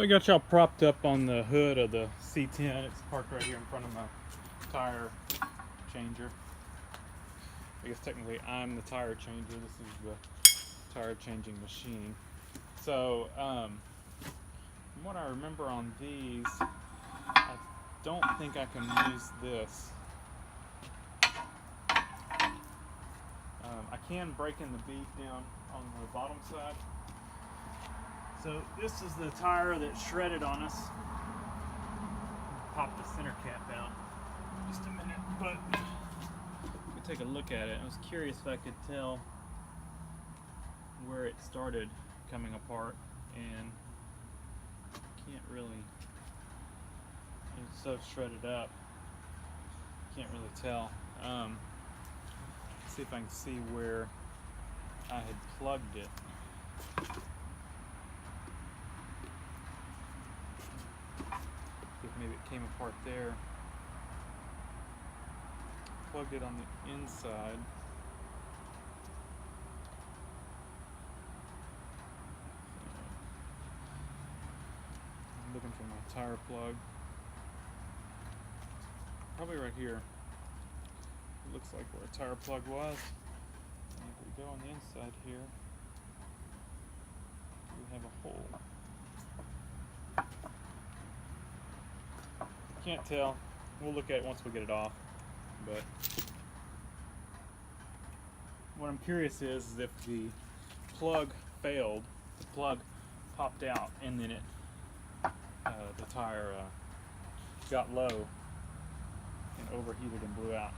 So I got y'all propped up on the hood of the C10. It's parked right here in front of my tire changer. I guess technically I'm the tire changer. This is the tire changing machine. So from what I remember on these, I don't think I can use this. I can break in the bead down on the bottom side. So this is the tire that shredded on us. Pop the center cap out in just a minute, but let me take a look at it. I was curious if I could tell where it started coming apart, and can't really. It's so shredded up, can't really tell. See if I can see where I had plugged it. If maybe it came apart there. Plugged it on the inside. I'm looking for my tire plug. Probably right here. It looks like where a tire plug was. And if we go on the inside here, we have a hole. Can't tell. We'll look at it once we get it off. But what I'm curious is if the plug failed, the plug popped out, and then it the tire got low and overheated and blew out.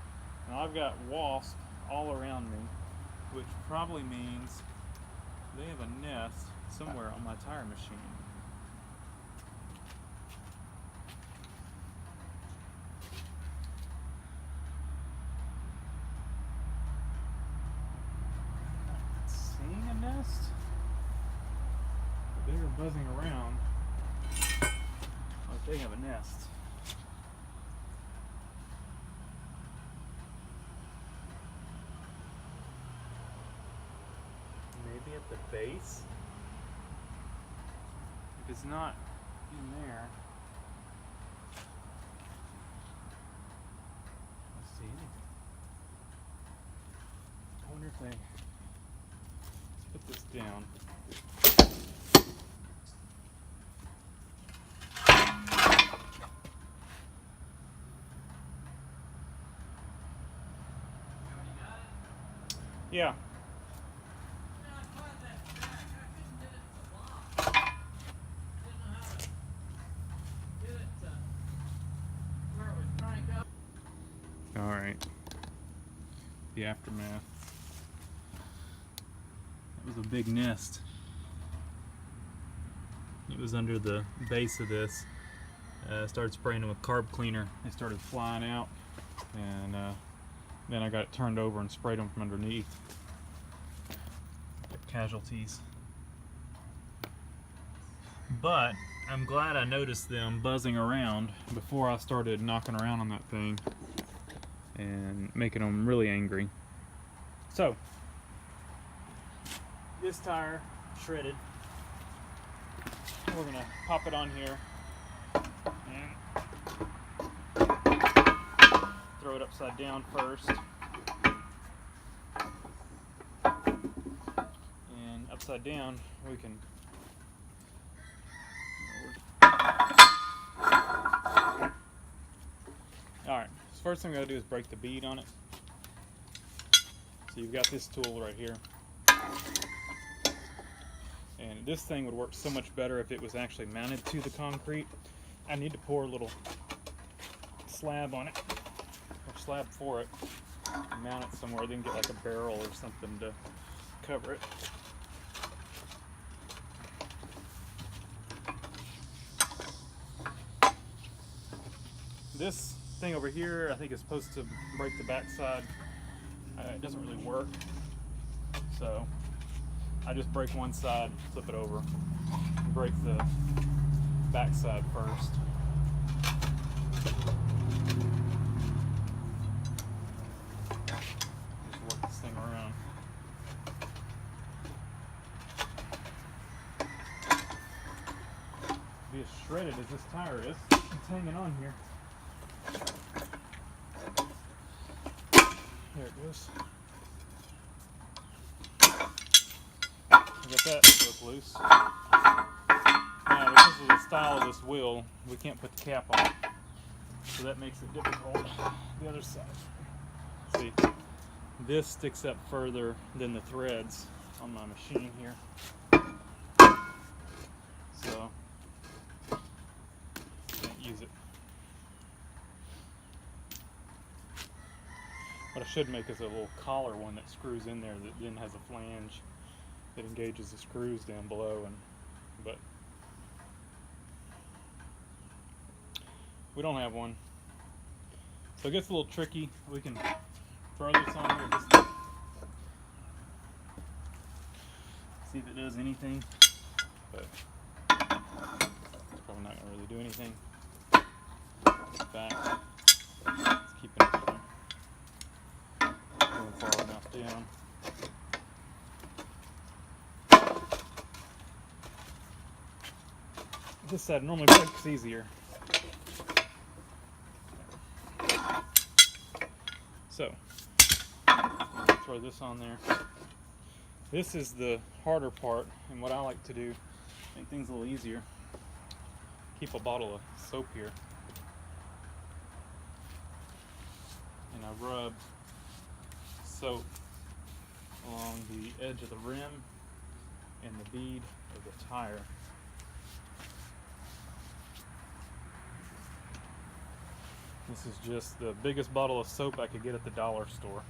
Now I've got wasp all around me, which probably means they have a nest somewhere on my tire machine. Seeing a nest? But they are buzzing around like they have a nest. Maybe at the base? If it's not in there, I don't see anything. I wonder if they, let's put this down. Yeah. All right. The aftermath. It was a big nest. It was under the base of this. Started spraying them with carb cleaner. They started flying out, and then I got it turned over and sprayed them from underneath. Casualties. But I'm glad I noticed them buzzing around before I started knocking around on that thing and making them really angry. So, this tire shredded. We're gonna pop it on here and throw it upside down first. And upside down, we can. Alright, so first thing we gotta do is break the bead on it. So you've got this tool right here. And this thing would work so much better if it was actually mounted to the concrete. I need to pour a little slab on it, or slab for it, and mount it somewhere, then get like a barrel or something to cover it. This thing over here, I think is supposed to break the backside. It doesn't really work, so I just break one side, flip it over, and break the backside first. Just work this thing around. be as shredded as this tire is. It's hanging on here. There it goes. Get that broke loose. Now, because of the style of this wheel, we can't put the cap on, so that makes it difficult. The other side. See, this sticks up further than the threads on my machine here. So, can't use it. What I should make is a little collar one that screws in there that then has a flange that engages the screws down below, but we don't have one. So it gets a little tricky. We can throw this on here just to see if it does anything, but it's probably not going to really do anything. In fact, it's keeping it from going far enough down. This side normally breaks easier. So, throw this on there. This is the harder part, and what I like to do, make things a little easier, keep a bottle of soap here, and I rub soap along the edge of the rim and the bead of the tire. This is just the biggest bottle of soap I could get at the dollar store.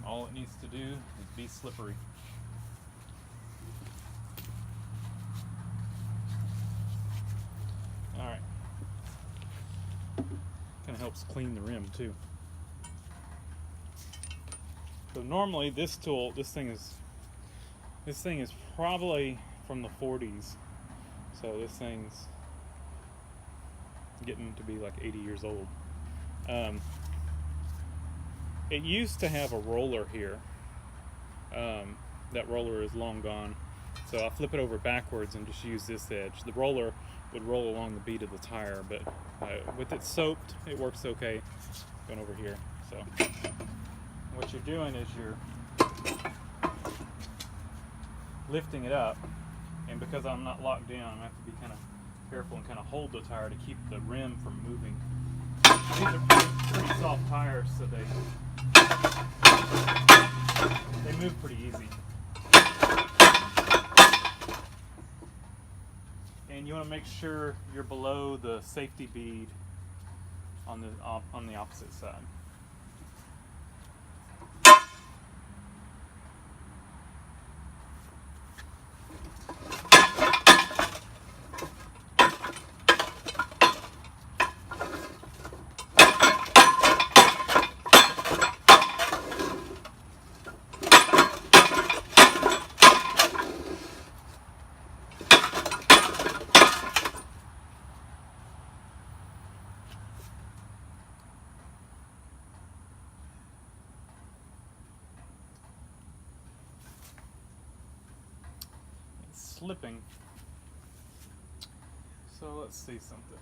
All it needs to do is be slippery. Alright. Kind of helps clean the rim too. So normally this tool, this thing is probably from the 40s. So this thing's getting to be like 80 years old. It used to have a roller here. That roller is long gone, so I flip it over backwards and just use this edge. The roller would roll along the bead of the tire, but with it soaked, it works okay going over here. So what you're doing is you're lifting it up, and because I'm not locked down, I have to be kind of careful and kind of hold the tire to keep the rim from moving. These are pretty soft tires, so they move pretty easy. And you want to make sure you're below the safety bead on the opposite side. Slipping. So let's see something.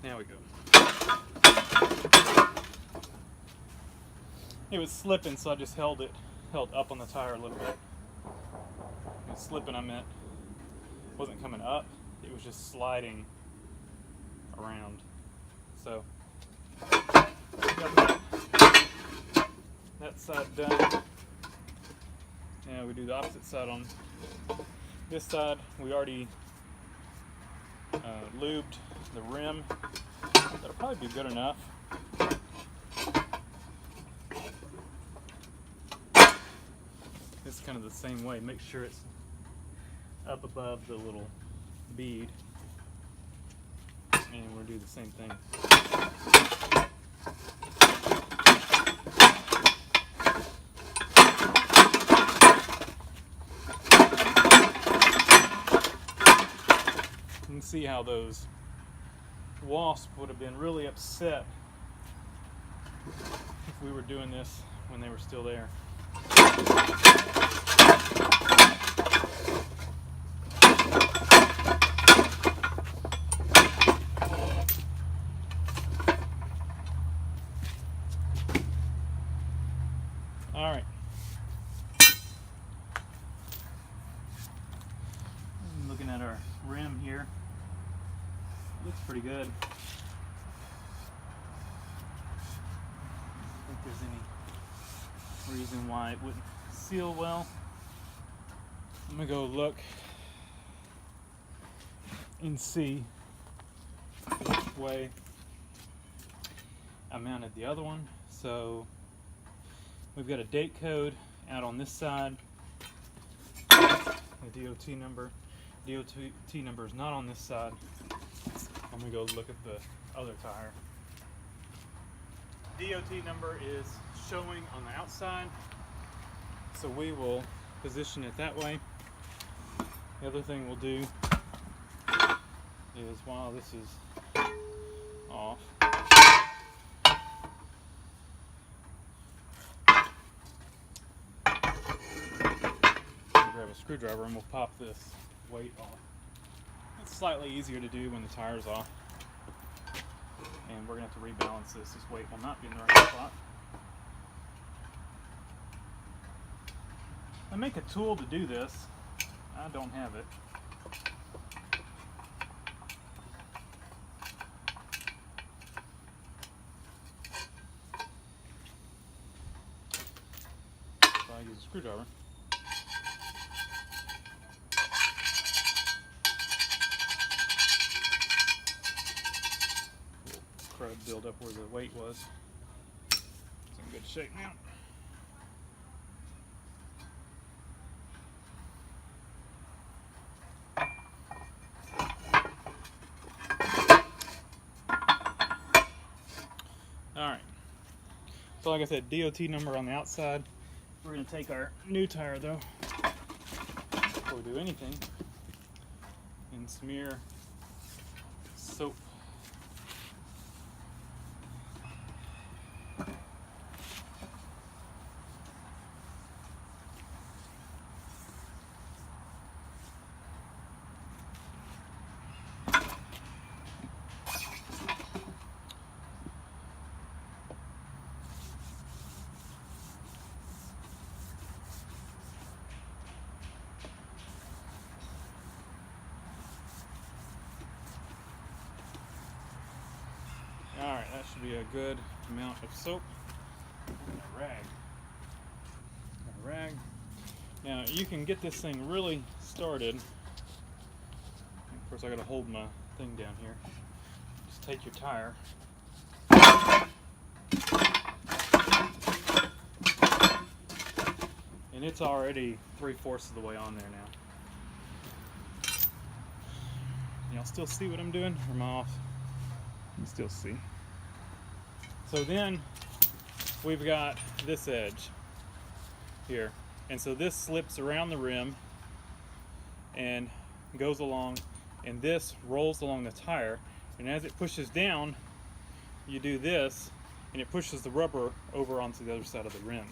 There we go. It was slipping, so I just held up on the tire a little bit. And slipping, I meant wasn't coming up, it was just sliding around. So got that side done. Now we do the opposite side. On this side we already lubed the rim. That'll probably be good enough. It's kind of the same way. Make sure it's up above the little bead, and we'll do the same thing. You can see how those Wasp would have been really upset if we were doing this when they were still there. All right. Looking at our rim here, looks pretty good. I don't think there's any reason why it wouldn't seal well. I'm gonna go look and see which way I mounted the other one. So we've got a date code out on this side, the DOT number. DOT number is not on this side. I'm gonna go look at the other tire. DOT number is showing on the outside, so we will position it that way. The other thing we'll do is, while this is off, we'll grab a screwdriver and we'll pop this weight off. It's slightly easier to do when the tire's off, and we're going to have to rebalance this. This weight will not be in the right spot. I make a tool to do this. I don't have it. So I use a screwdriver. Crud build up where the weight was. It's in good shape now. Alright, so like I said, DOT number on the outside. We're going to take our new tire though, before we do anything, and smear soap. Alright, that should be a good amount of soap. And a rag. A rag. Now, you can get this thing really started. Of course, I gotta hold my thing down here. Just take your tire. And it's already 3/4 of the way on there now. Y'all still see what I'm doing? Or am I off? You can still see. So then we've got this edge here, and so this slips around the rim and goes along, and this rolls along the tire, and as it pushes down, you do this and it pushes the rubber over onto the other side of the rim.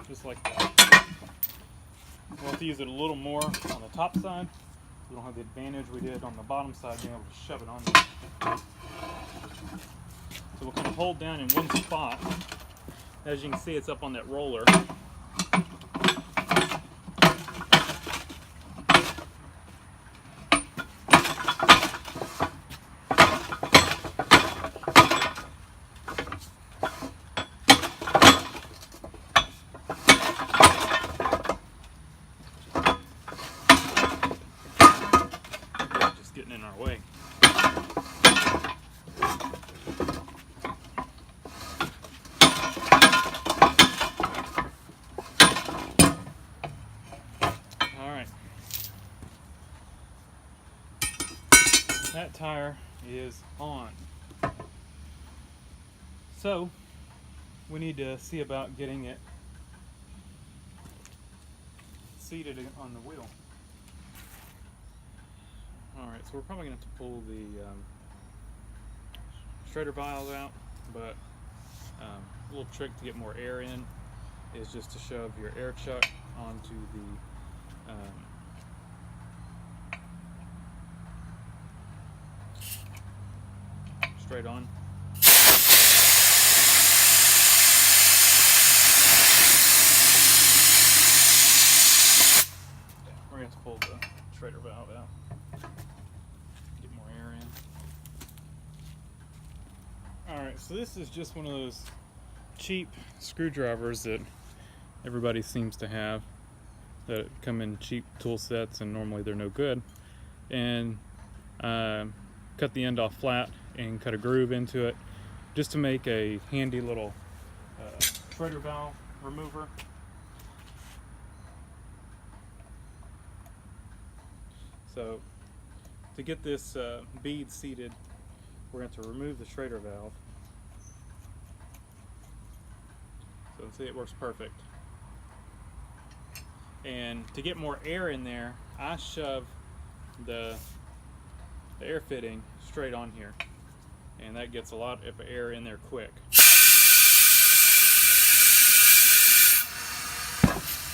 Just like that. We'll have to use it a little more on the top side. We don't have the advantage we did on the bottom side, being able to shove it on there. So we'll kind of hold down in one spot. As you can see, it's up on that roller. Getting in our way. that tire is on. So we need to see about getting it seated on the wheel. Alright, so we're probably going to have to pull the Schrader valve out, but a little trick to get more air in is just to shove your air chuck onto the straight on. We're going to have to pull the Schrader valve out, get more air in. Alright, so this is just one of those cheap screwdrivers that everybody seems to have, that come in cheap tool sets, and normally they're no good. And cut the end off flat and cut a groove into it just to make a handy little Schrader valve remover. So to get this bead seated, we're going to remove the Schrader valve. So see, it works perfect. And to get more air in there, I shove the air fitting straight on here, and that gets a lot of air in there quick.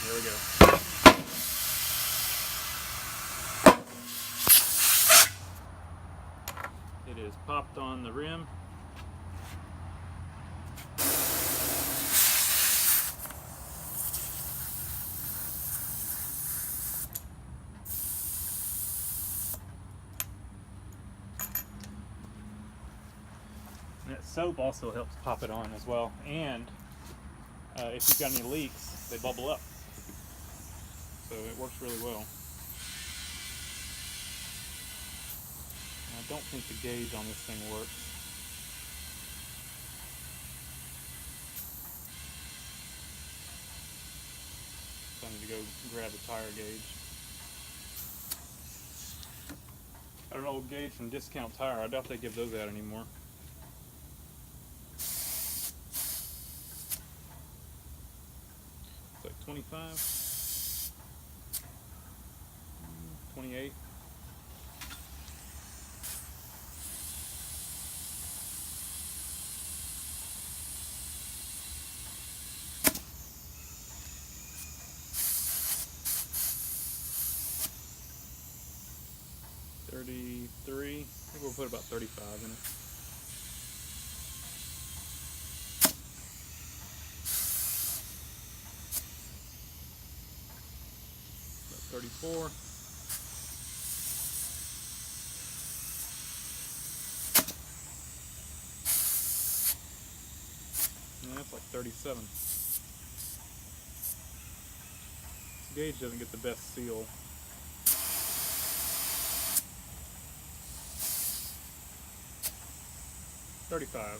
There we go. It is popped on the rim. And that soap also helps pop it on as well. And if you've got any leaks, they bubble up. So it works really well. I don't think the gauge on this thing works. So I need to go grab the tire gauge. I don't know, gauge from Discount Tire. I doubt they give those out anymore. It's like 25, 28. $33. I think we'll put about 35 in it. About 34. And that's like 37. This gauge doesn't get the best seal. $35.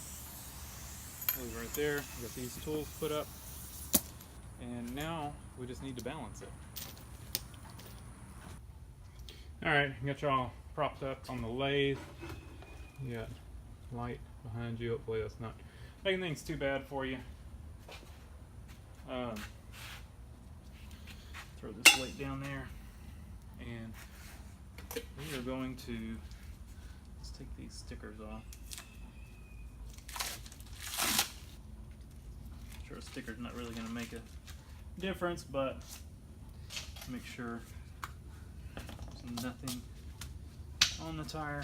Leave it right there. We got these tools put up, and now we just need to balance it. Alright, got you all propped up on the lathe. You got light behind you. Hopefully that's not making things too bad for you. Throw this weight down there, and we are going to, let's take these stickers off. Sure, a sticker's not really going to make a difference, but make sure there's nothing on the tire.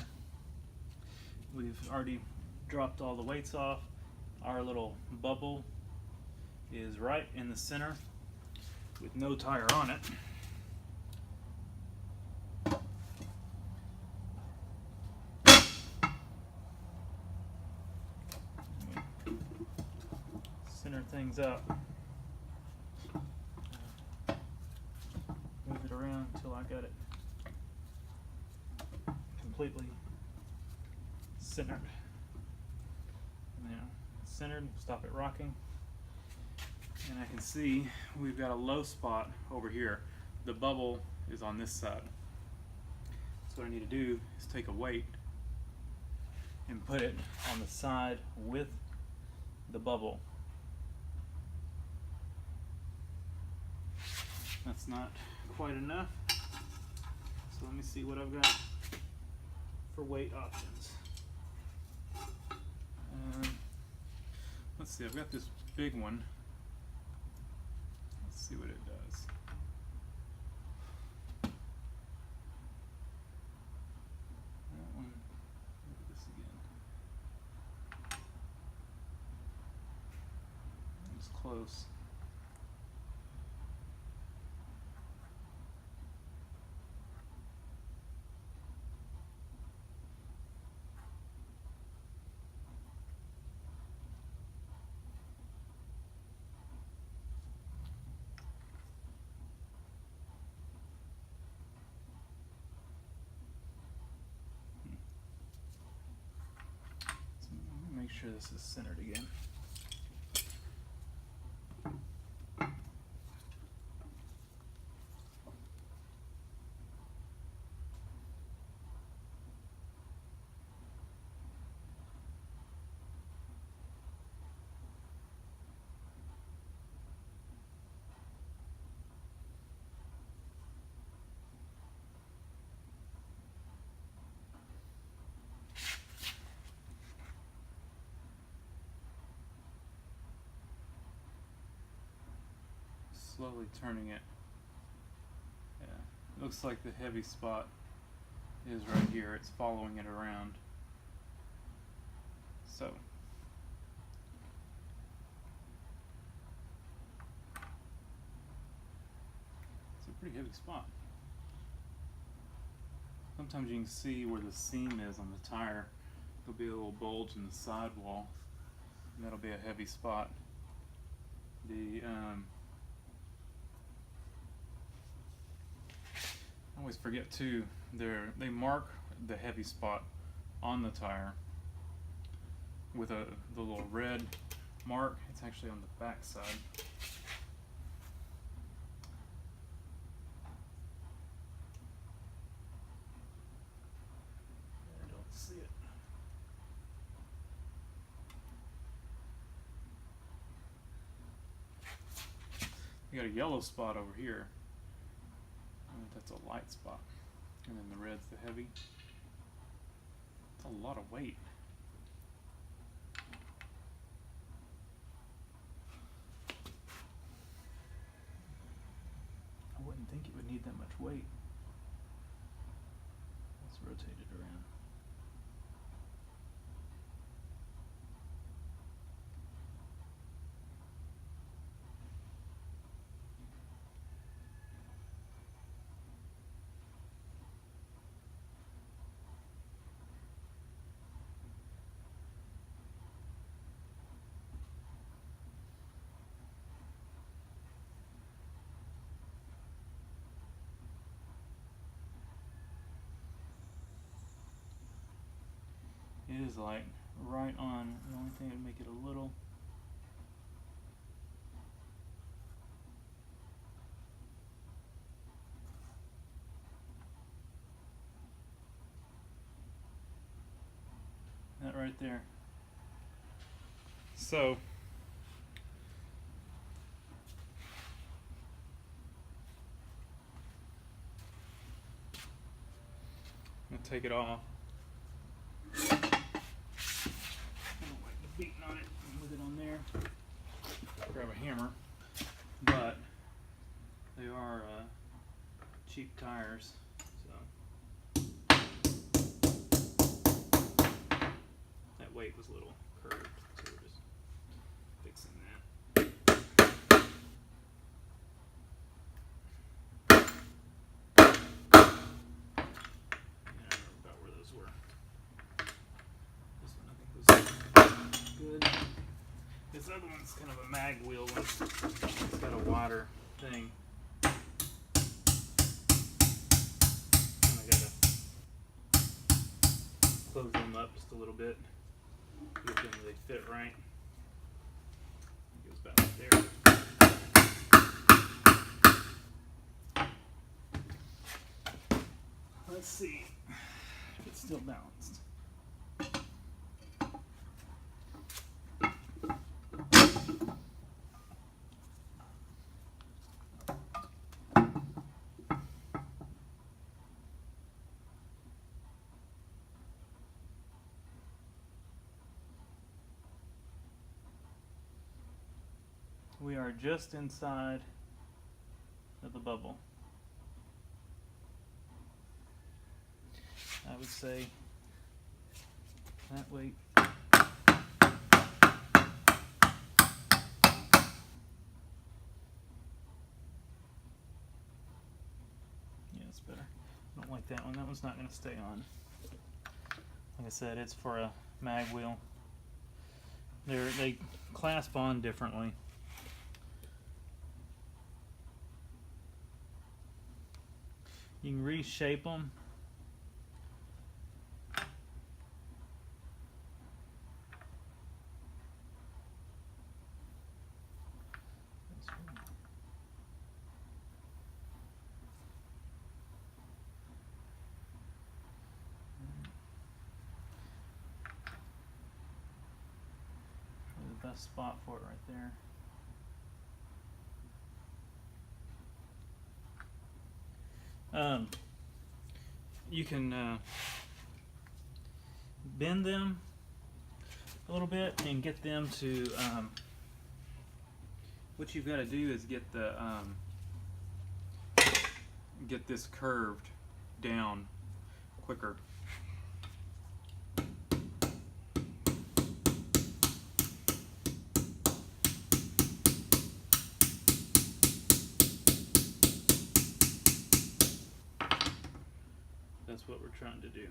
We've already dropped all the weights off. Our little bubble is right in the center with no tire on it. Center things up. Move it around until I got it completely centered. Now, centered, stop it rocking. And I can see we've got a low spot over here. The bubble is on this side. So what I need to do is take a weight and put it on the side with the bubble. That's not quite enough, so let me see what I've got for weight options. Let's see, I've got this big one. Let's see what it does. That one, look at this again. It's close. Make sure this is centered again. Slowly turning it. Yeah, looks like the heavy spot is right here. It's following it around. So it's a pretty heavy spot. Sometimes you can see where the seam is on the tire. There'll be a little bulge in the sidewall, and that'll be a heavy spot. I always forget too, they mark the heavy spot on the tire with the little red mark. It's actually on the back side. I don't see it. You got a yellow spot over here. That's a light spot, and then the red's the heavy. It's a lot of weight. I wouldn't think it would need that much weight. Let's rotate it around. It is like right on. The only thing that would make it a little. That right there. So I'm gonna take it off. Beating on it with it on there. Grab a hammer, but they are cheap tires, so that weight was a little curved, so we're just fixing that. Yeah, I don't know about where those were. This one I think was good. This other one's kind of a mag wheel one. It's got a wider thing. And I gotta close them up just a little bit. Get them so they fit right. It goes about right there. Let's see if it's still balanced. we are just inside of the bubble. I would say that weight. Yeah, it's better. I don't like that one. That one's not going to stay on. Like I said, it's for a mag wheel. They clasp on differently. You can reshape them. The best spot for it right there. You can bend them a little bit and get them to. What you've got to do is get the get this curved down quicker. That's what we're trying to do.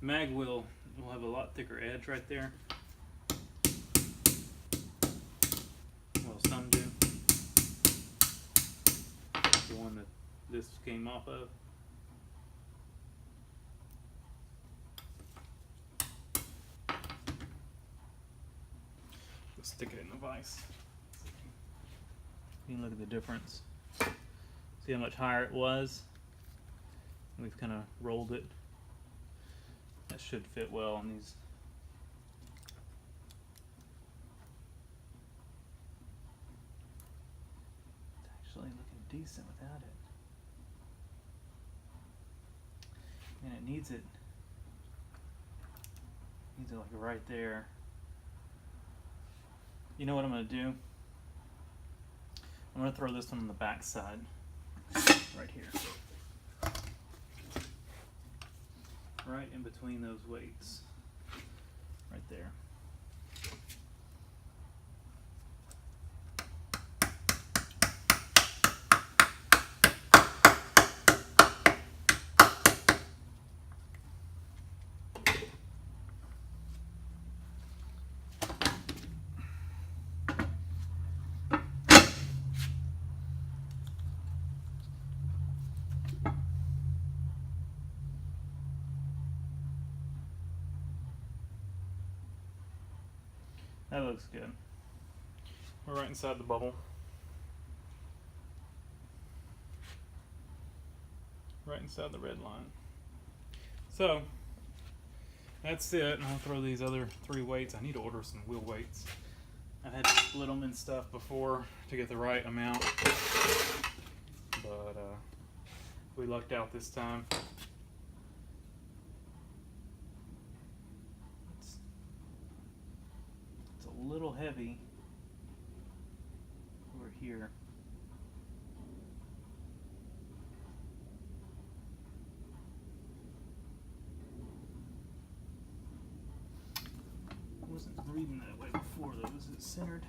Mag wheel will have a lot thicker edge right there. Well, some do. The one that this came off of. Let's stick it in the vise. You can look at the difference. See how much higher it was? We've kind of rolled it. That should fit well on these. It's actually looking decent without it. And it needs it. Needs it like right there. You know what I'm going to do? I'm going to throw this one on the back side. Right here. Right in between those weights. Right there. That looks good. We're right inside the bubble. Right inside the red line. So, that's it. I'll throw these other 3 weights. I need to order some wheel weights. I've had to split them and stuff before to get the right amount. But we lucked out this time. A little heavy over here. I wasn't reading that way before though. Was it centered?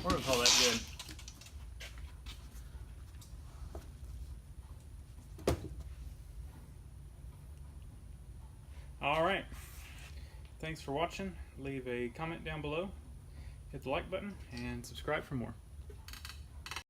We're gonna call that good. Alright. Thanks for watching. Leave a comment down below. Hit the like button and subscribe for more.